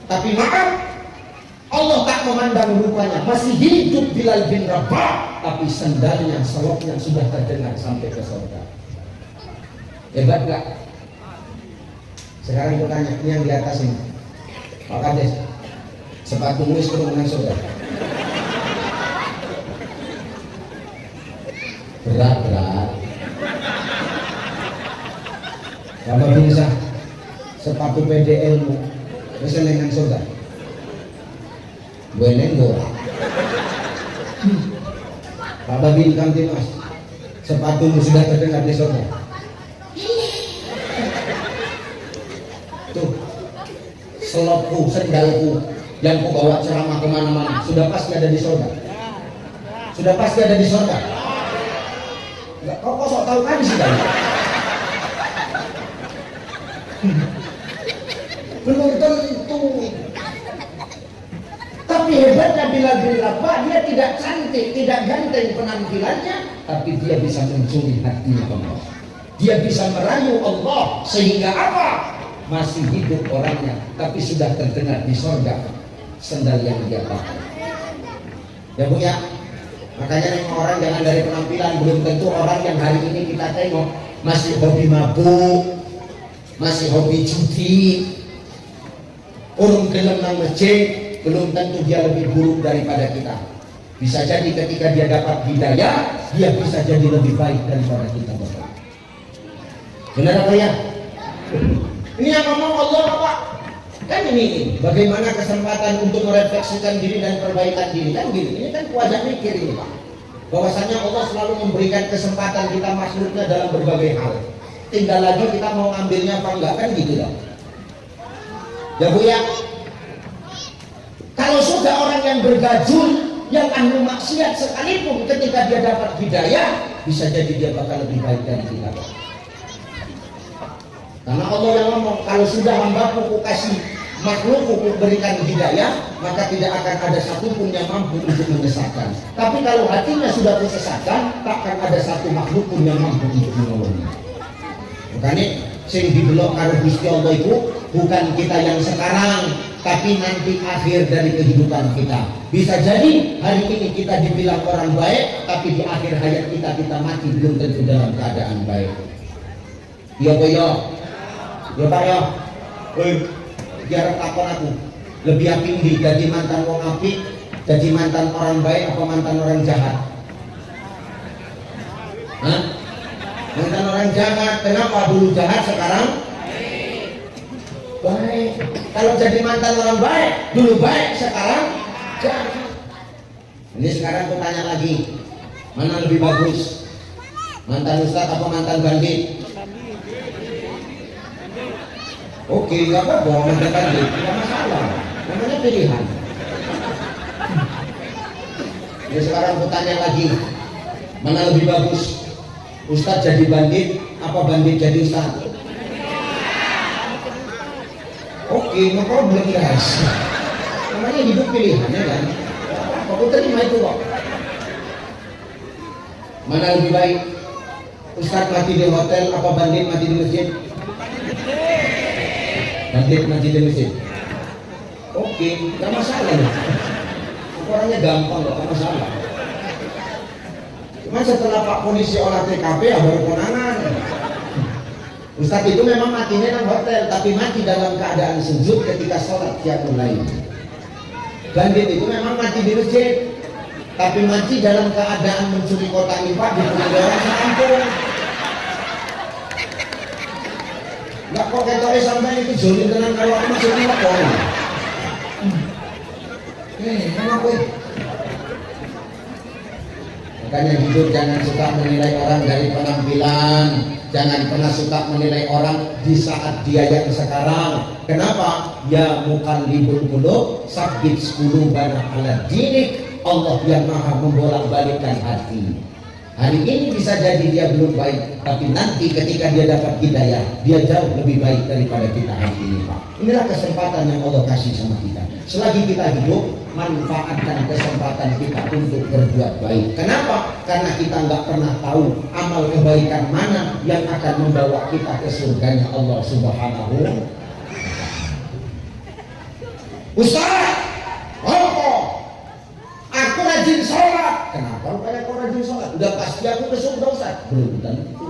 Tapi maaf, Allah tak memandang rupanya, masih hidup Bilal bin Rabah, tapi sendalnya, selopnya sudah terdengar sampai ke surga. Hebat gak? Sekarang aku tanya, ini yang di atas ini Pak Kades, sepatumu keturunan surga? Berat. Bapak bisa sepatu PDL-mu bisa dengan surga? Gue nenggo. Bapak bintang Timas, sepatumu sudah terdengar di surga? Tuh, selopku, sendalku yang ku bawa ceramah kemana-mana sudah pasti ada di surga. Sudah pasti ada di surga. Enggak, kok sok tahu kan sih kan? Belum tentu. Tapi hebatnya Bilal bin Rabah, dia tidak cantik, tidak ganteng penampilannya, tapi dia bisa mencuri hati Allah. Dia bisa merayu Allah sehingga apa? Masih hidup orangnya, tapi sudah terdengar di sorga sendal yang dia pakai. Ya Bu ya, makanya nih orang jangan dari penampilan, belum tentu orang yang hari ini kita tengok masih hobi mabuk, masih hobi judi, urung gelem nang masjid, belum tentu dia lebih buruk daripada kita. Bisa jadi ketika dia dapat hidayah, dia bisa jadi lebih baik daripada kita. Benar apa ya? Ini yang ngomong Allah Pak. Kan ini bagaimana kesempatan untuk merefleksikan diri dan perbaikan diri kan gini. Ini kan wajah mikir ini Pak. Bahwasanya Allah selalu memberikan kesempatan kita makhluknya dalam berbagai hal. Tinggal lagi kita mau ngambilnya apa enggak kan gitu loh. Ya Bu ya. Kalau sudah orang yang bergajul, yang ahli maksiat sekalipun ketika dia dapat hidayah, bisa jadi dia bakal lebih baik dari kita. Karena Allah yang ngomong, kalau sudah hambaku ku kasih makhlukku ku berikan hidayah, maka tidak akan ada satupun yang mampu untuk menyesatkan. Tapi kalau hatinya sudah tersesatkan, takkan ada satu makhluk pun yang mampu untuk menolongnya. Makanya sing dibelok karo Gusti Allah itu bukan kita yang sekarang, tapi nanti akhir dari kehidupan kita. Bisa jadi hari ini kita dibilang orang baik, tapi di akhir hayat kita mati belum tentu dalam keadaan baik. Ya Pak ya. Ya Pak ya, biar takon aku lebih apik jadi mantan wong apik, jadi mantan orang baik apa mantan orang jahat? Hah? Mantan orang jahat, kenapa dulu jahat sekarang baik? Kalau jadi mantan orang baik, dulu baik sekarang jahat. Ini sekarang aku tanya lagi, mana lebih bagus? Mantan ustaz apa mantan bandit? Oke, nggak apa-apa, mantan bandit, nggak masalah. Namanya pilihan. Jadi sekarang aku tanya lagi, mana lebih bagus? Ustaz jadi bandit, apa bandit jadi ustaz? Oke, no problem guys. Namanya hidup pilihannya kan. Aku terima itu kok. Mana lebih baik? Ustaz mati di hotel apa bandit mati di masjid? Bandit mati di masjid. Oke, nggak masalah loh. Orangnya gampang loh, nggak masalah. Cuma setelah Pak polisi olah TKP ya baru konangan. Ustaz itu memang matinya di hotel, tapi mati dalam keadaan sujud ketika sholat qiyamul lail. Bandit itu memang mati di masjid, tapi mati dalam keadaan mencuri kotak infak di pengajaran sekampung. Nggak kok ketoknya sampai itu jolim tenan kalau aku masih nolak orang. Enak gue. Makanya hidup jangan suka menilai orang dari penampilan. Jangan pernah suka menilai orang di saat dia yang sekarang. Kenapa? Ya mukallibul qulub, sabit qulubana ala dinik. Allah yang maha membolak-balikkan hati. Hari ini bisa jadi dia belum baik, tapi nanti ketika dia dapat hidayah, dia jauh lebih baik daripada kita hari ini, Pak. Inilah kesempatan yang Allah kasih sama kita. Selagi kita hidup, manfaatkan kesempatan kita untuk berbuat baik. Kenapa? Karena kita nggak pernah tahu amal kebaikan mana yang akan membawa kita ke surganya Allah Subhanahu. Ustaz, aku rajin sholat. Kenapa rupanya kau rajin sholat? Udah pasti aku ke surga, Ustaz. Belum tentu.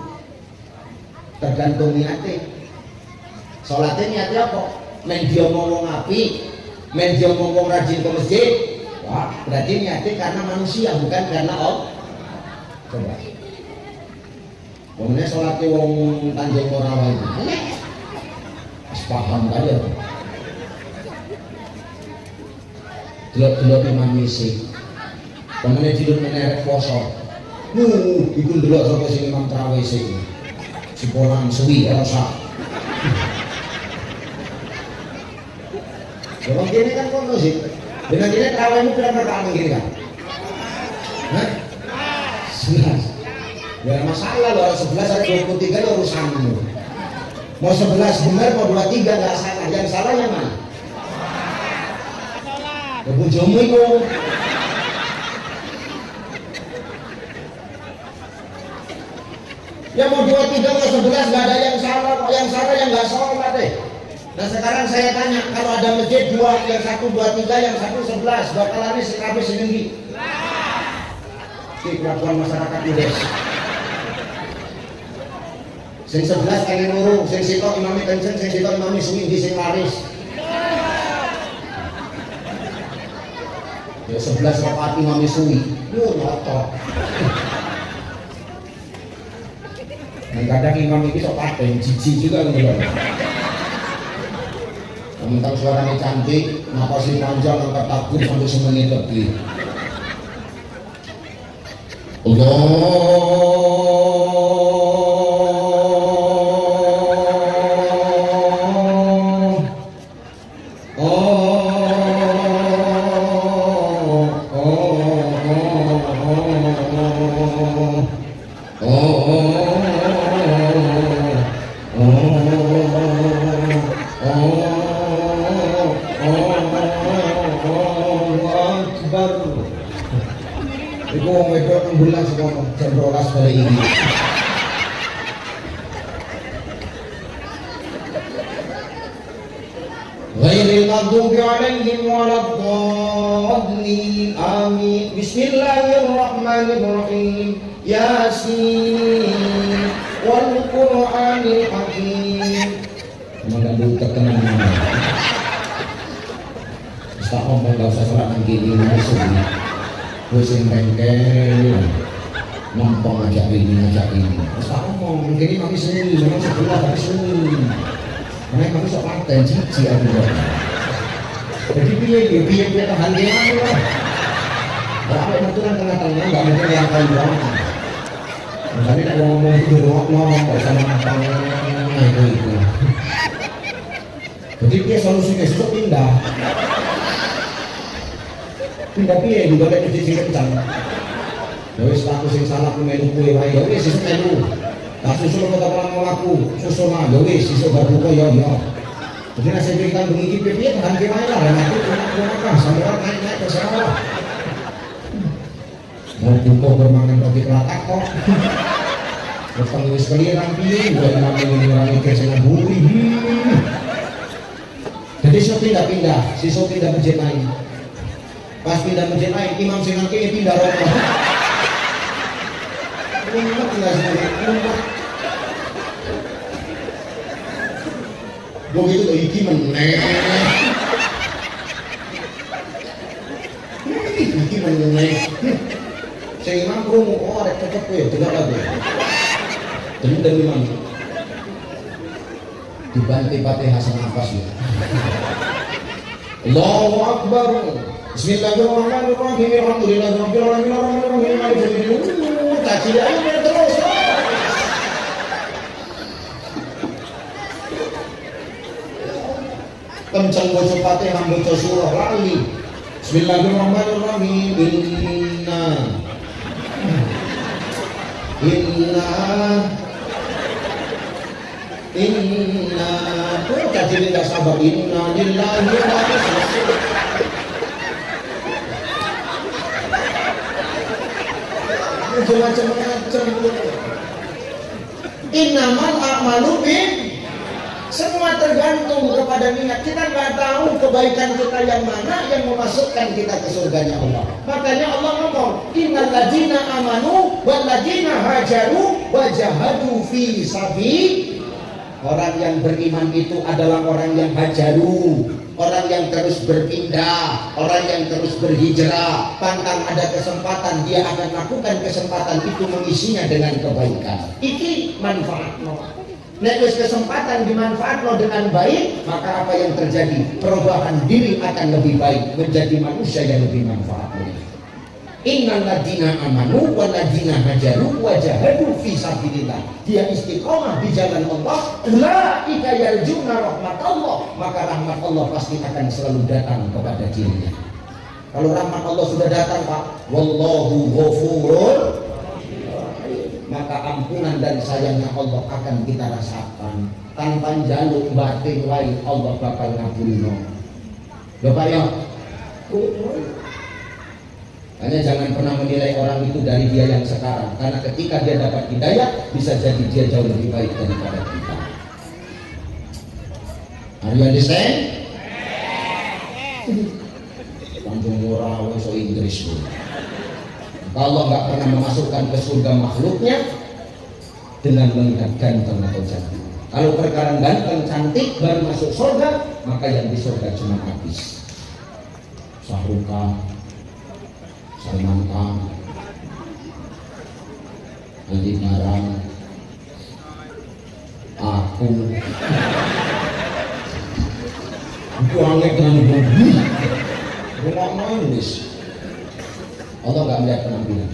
Tergantung niatnya. Sholatnya niatnya apa? Main dia ngomong api, main dia ngomong rajin ke masjid. Wah, berarti niatnya karena manusia, bukan karena Allah. Coba. Ngomongnya sholatnya wong Tanjung Morawa itu. Paham kali ya. Delok-delok imam misi. Pemene tidur menerek poso. Iku ndelok sapa sing imam tarawih sing. Sipolan suwi ora usah. Kalau gini kan kono sih. Dengan ini tarawihmu berapa rakaat gini kan? Hah? 11. Ya masalah loh, 11 ada 23 itu urusanmu. Mau 11 benar, mau 23 nggak salah. Yang salah yang mana? Ya bojomu itu. Ya mau 23 mau 11 nggak ada yang salah kok. Yang salah yang nggak sholat deh. Nah sekarang saya tanya, kalau ada masjid dua, yang satu 23, yang satu 11, bakalannya sekali sendiri. Ini kelakuan masyarakat Indonesia. Sing 11 kali loro, sing sitok imami kenceng, sing sitok imami suwi di sing laris. Ya 11 rakaat imami suwi, yo nyotok. Yang kadang imam ini sok paten, jijik juga kan. Tentang suaranya cantik, napasnya panjang, angkat takbir sampai semenit lebih. Ghairil maghdubi 'alaihim waladdallin. Amin. Bismillahirrahmanirrahim. Yasin wal Qur'anil hakim. Mengandung ketenangan. Tak ngomong gak usah sholat gini musuh. Pusing bengkel. Ngomong ngajak ini. Terus tak ngomong gini kami sendiri, memang sebelah tapi sendiri. Karena kami sok paten cici aku kok. Jadi biar tahan gimana lah. Berapa aturan tengah-tengah nggak mungkin yang kali doang. Makanya kalau ngomong itu ngomong kok sama matangnya itu. Jadi dia solusinya itu pindah piye juga ada sing kencang. Ya wis aku sing salah ku melu kuwe wae ya wis sesuk melu. Lah susul kok ora ngaku, susul mah ya wis sesuk bar buka ya ya. Jadi nek sing kan bengi iki piye kan ki wae lah aku cuma sampeyan naik terserah. Mau buka bermangan roti kelatak kok. Lepas wis kelirang piye, buat namanya mengurangi kesana buri. Jadi so pindah-pindah, si so pindah masjid lain. Pas pindah masjid lain, imam sing ngake pindah rono. Umat enggak sih, begitu tuh iki meneh. Iki meneh. Sing imam krungu, oh arek cepet kowe dengar lagu. Dendam imam. Dibanti Fatihah sama nafas ya. Allahu Akbar. Bismillahirrahmanirrahim. Alhamdulillahirabbil alamin arrahmanirrahim maliki yaumiddin. Caci ayo terus. Kencang baca Fatihah baca surah lali. Bismillahirrahmanirrahim. Inna tuh caci tidak sabar. Inna lillahi wa inna ilaihi. Macam-macam. Innamal a'malu bin. Semua tergantung kepada niat. Kita nggak tahu kebaikan kita yang mana yang memasukkan kita ke surganya Allah. Makanya Allah ngomong, innal ladzina amanu wal ladzina hajaru wa jahadu fi sabil. Orang yang beriman itu adalah orang yang hajaru, orang yang terus berpindah, orang yang terus berhijrah. Pantang ada kesempatan, dia akan lakukan kesempatan itu mengisinya dengan kebaikan. Iki manfaatno. Nek wis kesempatan dimanfaatno dengan baik, maka apa yang terjadi? Perubahan diri akan lebih baik, menjadi manusia yang lebih manfaat. Innal ladzina amanu wal ladzina hajaru wa jahadu fi sabilillah. Dia istiqomah di jalan Allah, ulaika yarjuna rahmatallah, maka rahmat Allah pasti akan selalu datang kepada dirinya. Kalau rahmat Allah sudah datang, Pak, wallahu ghafurur, maka ampunan dan sayangnya Allah akan kita rasakan. Tanpa jaluk batin lain, Allah bakal ngabulno. Bapak ya, hanya jangan pernah menilai orang itu dari dia yang sekarang, karena ketika dia dapat hidayah, bisa jadi dia jauh lebih baik daripada kita. Are you understand? Langsung murah, so Inggris pun. Allah nggak pernah memasukkan ke surga makhluknya dengan melihat ganteng atau cantik. Kalau perkara ganteng cantik baru masuk surga, maka yang di surga cuma habis. Sahruka, Salman Khan, Andi Barang, aku. Itu aneh dengan bumi. Rumah manis. Allah nggak melihat penampilan.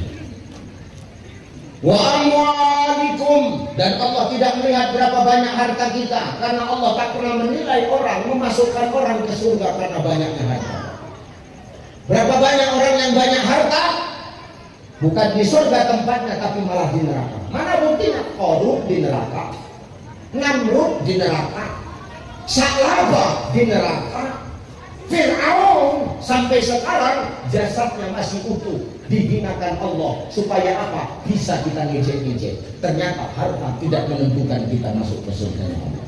Wa amwalikum, dan Allah tidak melihat berapa banyak harta kita, karena Allah tak pernah menilai orang, memasukkan orang ke surga karena banyaknya harta. Berapa banyak orang yang banyak harta, bukan di surga tempatnya, tapi malah di neraka. Mana buktinya? Korun di neraka, Namrud di neraka, Sa'labah di neraka, Fir'aun sampai sekarang jasadnya masih utuh, dihinakan Allah. Supaya apa? Bisa kita ngejek-ngejek. Ternyata harta tidak menentukan kita masuk ke surga Allah.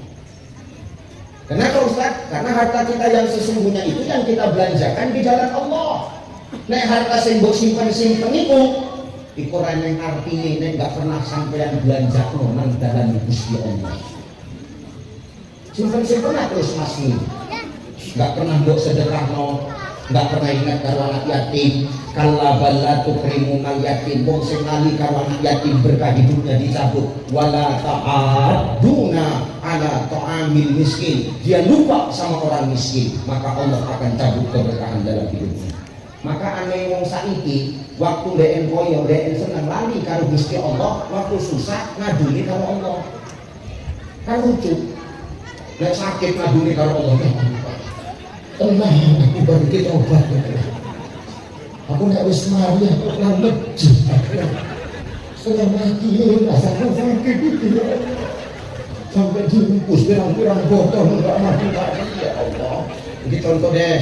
Kenapa Ustaz? Karena harta kita yang sesungguhnya itu yang kita belanjakan di jalan Allah. Nek harta sing mbok simpen-simpen itu ora nang artine nek gak pernah sampean belanjakno nang dalan Gusti Allah. Simpen-simpen terus masih. Gak pernah mbok sedekahno, gak pernah ingat karo anak yatim. Kalla balla tukrimunal yatim, wong sing lali karo anak yatim berkah hidupnya dicabut. Wala ta'aduna ala ta'amil miskin, dia lupa sama orang miskin, maka Allah akan cabut keberkahan dalam hidupnya. Maka aneh wong saiki waktu deen koyo deen seneng lali karo Gusti Allah, waktu susah ngaduni karo Allah. Kan lucu. Nek sakit ngaduni karo Allah, tenang, aku baru kita obat. Aku nggak wis mari, aku lambat. Setengah mati, rasaku sakit itu ya Allah. Sampai diungkus pirang-pirang botol nggak mati lagi ya Allah. Ini contoh deh,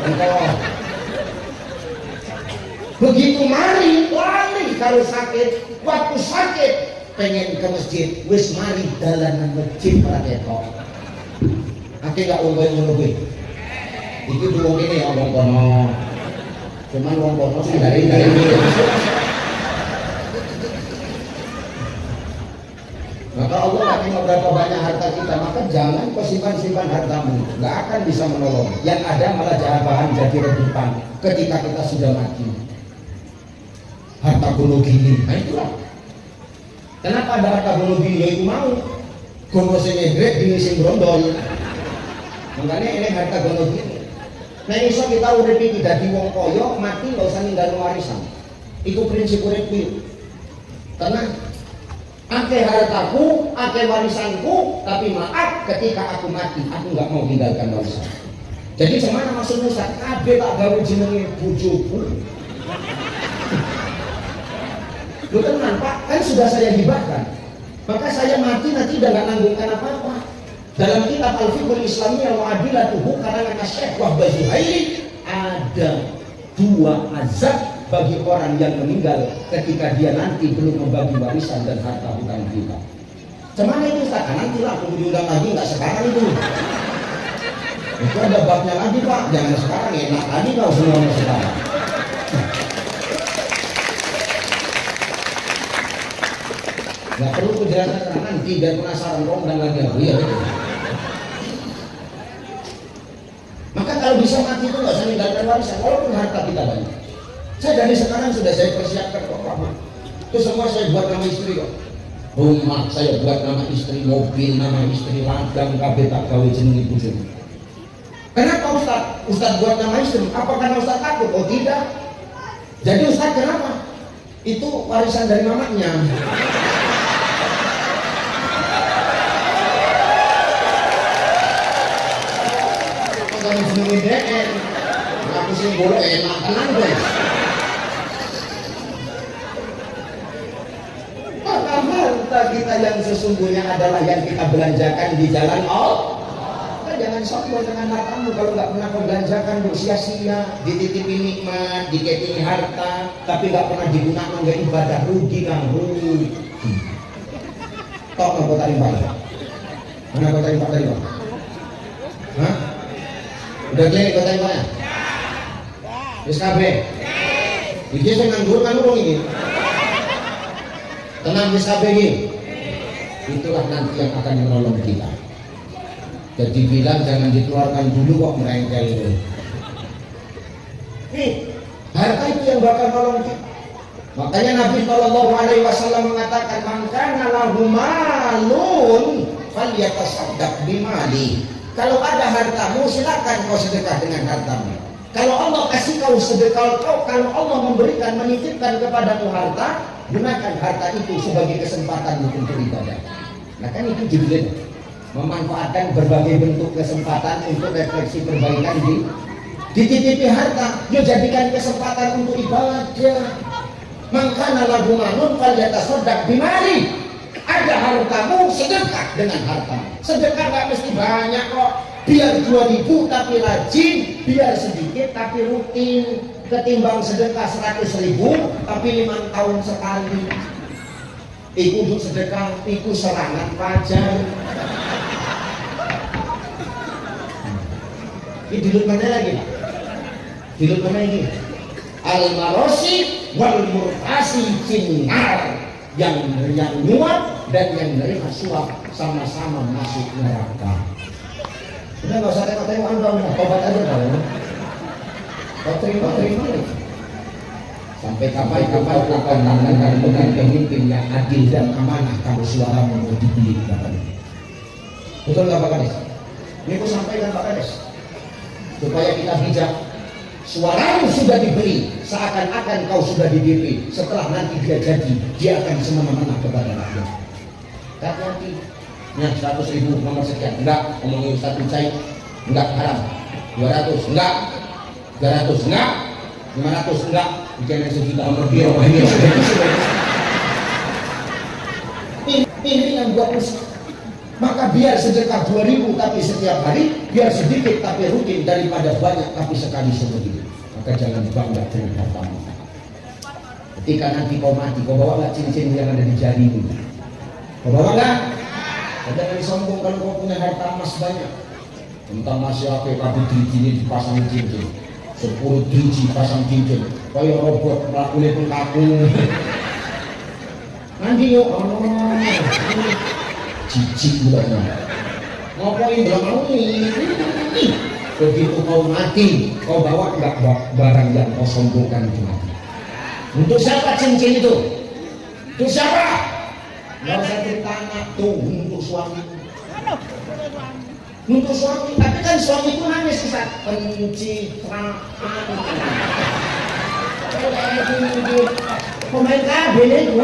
contoh. Begitu mari, lari kalau sakit. Waktu sakit, pengen ke masjid, wis mari dalanan masjid ora ketok. Ake gak ngono kuwi. Iki dulu ini ya wong kono. Cuman wong kono sing dari maka Allah akan berapa banyak harta kita, maka jangan kau simpan hartamu, nggak akan bisa menolong. Yang ada malah bahan jadi rebutan ketika kita sudah mati. Harta gono gini, nah itulah. Kenapa ada harta gono gini? Ya itu mau gono sing ngedrek, gini sing brondol. Makanya ini harta gono gini. Nah iso kita urip iki dadi wong kaya, mati nggak usah ninggal warisan. Itu prinsip urip iki. Tenang. Ake hartaku, ake warisanku, tapi maaf ketika aku mati, aku nggak mau tinggalkan warisan. Jadi semana maksudnya Ustaz, kabeh tak gawe jenenge bojoku. Lu tenang Pak, kan sudah saya hibahkan. Maka saya mati nanti udah nggak nanggungkan apa-apa. Dalam kitab Al-Fiqhul Islamiyah wa Adilatuhu karangan Syekh Wahbah Zuhaili ada 2 azab bagi orang yang meninggal ketika dia nanti belum membagi warisan dan harta hutang kita. Cemana itu Ustaz? Nanti lah aku diundang lagi, nggak sekarang itu. Itu ada babnya lagi Pak, jangan sekarang, enak tadi kau semuanya sekarang. Nggak perlu penjelasan karena nanti biar penasaran kau undang lagi aku ya. Maka kalau bisa mati itu nggak usah meninggalkan warisan, walaupun harta kita banyak. Saya dari sekarang sudah saya persiapkan kok Pak. Itu semua saya buat nama istri kok. Rumah saya buat nama istri, mobil nama istri, ladang, kabeh tak gawe jeneng ibu jeneng. Kenapa Ustaz? Ustaz buat nama istri. Apa karena Ustaz takut? Oh tidak. Jadi Ustaz kenapa? Itu warisan dari mamanya. Kalau jeneng DN, aku sih boleh enak tenang guys. Harta kita yang sesungguhnya adalah yang kita belanjakan di jalan Allah. Jangan sombong dengan hartamu kalau nggak pernah kau belanjakan sia-sia, dititipi nikmat, dikepingi harta, tapi nggak pernah digunakan untuk ibadah, rugi kan, rugi. Tok kau tarik balik. Mana kau tarik tadi Pak? Hah? Udah clear kau tarik mana? Wis kabeh. Iki sing nganggur kan urung iki. Tenang bisa begini, itulah nanti yang akan menolong kita. Jadi bilang jangan dikeluarkan dulu kok merengkel itu. Harta itu yang bakal menolong kita. Makanya Nabi Shallallahu Alaihi Wasallam mengatakan, "Mangkana lahu malun, falyatasaddaq bimali." Kalau ada hartamu, silakan kau sedekah dengan hartamu. Kalau Allah kasih kau sedekah kau, kalau Allah memberikan, menitipkan kepadamu harta, gunakan harta itu sebagai kesempatan untuk ibadah. Nah kan itu judulnya, memanfaatkan berbagai bentuk kesempatan untuk refleksi perbaikan dititipi harta, dia jadikan kesempatan untuk ibadah. Mangkana lahu malun falyatasaddaq bimali. Ada hartamu, sedekah dengan harta. Sedekah gak mesti banyak kok. Biar 2.000 tapi rajin, biar sedikit tapi rutin. Ketimbang sedekah 100.000 tapi 5 tahun sekali. Iku untuk sedekah, iku serangan pajar. Ini dilut mana lagi Pak? Dilut mana lagi? Al-marosi wal murtasi cinnar. Yang nyuap dan yang nerima suap sama-sama masuk neraka. Udah gak usah tengok-tengok Anda, tobat aja kalau kau terima sampai kapan akan menangkan pemimpin yang adil dan amanah kalau suara mau dipilih katanya. Betul nggak Pak Kades? Ini aku sampaikan Pak Kades supaya kita bijak. Suaramu sudah dibeli, seakan-akan kau sudah di DP. Setelah nanti dia jadi, dia akan semena-mena kepada rakyat. Hati-hati. Nah 100.000 nomor sekian, enggak. Omongin Ustaz Ucai, enggak haram. 200, enggak. 300, enggak. 500, enggak. Bikin sejuta nomor dia. Ini yang buat usaha. Maka biar sedekah 2.000 tapi setiap hari, biar sedikit tapi rutin daripada banyak tapi sekali seumur hidup. Maka jangan bangga dengan hartamu. Ketika nanti kau mati, kau bawa nggak cincin yang ada di jari ini? Kau bawa nggak? Jangan sombong kalau kau punya harta emas banyak. Tentang masih apa kabut ini dipasang cincin, 10 driji pasang cincin, kayak robot melakukan pengkaku. Nanti yuk, cicik mulanya. Ngapain bilang mau ini? Begitu kau mati, kau bawa nggak barang yang kau sombongkan itu mati. Untuk siapa cincin itu? Untuk siapa? Nggak usah ditanya tuh untuk suami. Untuk suami, tapi kan suami itu nangis saat pencitraan. Pemain kabel itu.